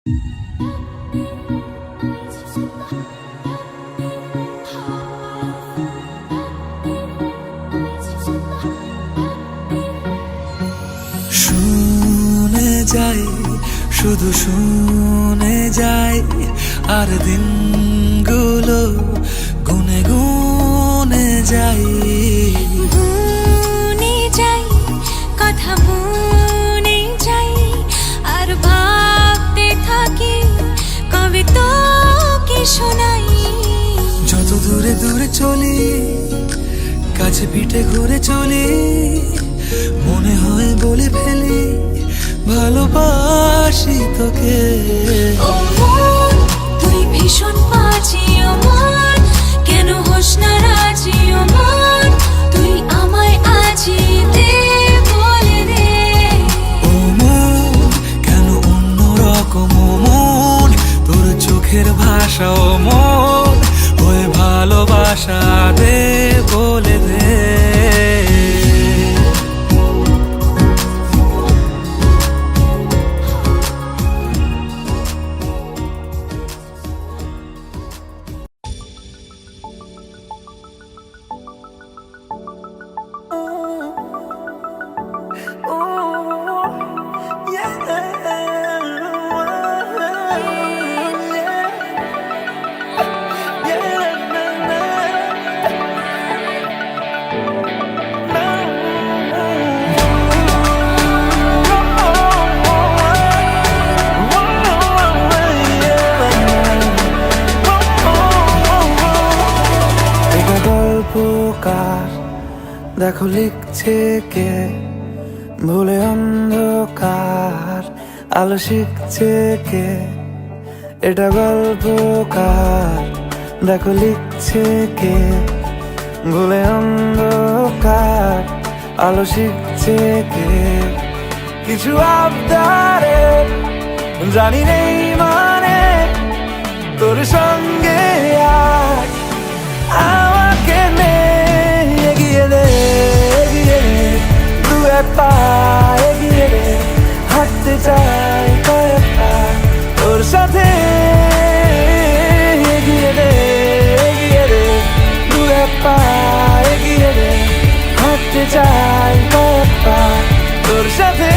শুনে যাই, শুধু শুনে যাই, আর দিনগুলো গুনে গুনে যাই। গুনে যাই, কথা মনে যাই, আর ভাবতে থাকি কবে তোকে শোনাই। যত দূরে দূরে চলি, কাছে পিঠে ঘুরে চলি, মনে হয় বলে ফেলি ভালোবাসি তোকে। ও মন, তুই ভীষণ বাজি, ও মন, কেন হোস না রাজি, ও মন, তুই আমায় আজি দে বলে দে। ও মন, কেন অন্য রকম, ও মন, তোর চোখের ভাষা, ও মন, ওই ভালোবাসা দে বলে দে। দেখো লিখছে কে, ভুলে অন্ধকার আলো শিখছে কে। এটা গল্পকার, দেখো লিখছে কে, ভুলে অন্ধকার আলো শিখছে কে। কিছু আবদারে জানি নেই মানে, তোর সঙ্গে আর আমাকে নে এগিয়ে দে, এগিয়ে দে, দু এক পা এগিয়ে দে, হাঁটতে চাই কয়েক পা তোর সাথে। এগিয়ে দে, এগিয়ে দে, দু এক পা এগিয়ে দে, হাঁটতে চাই কয়েক পা তোর সাথে।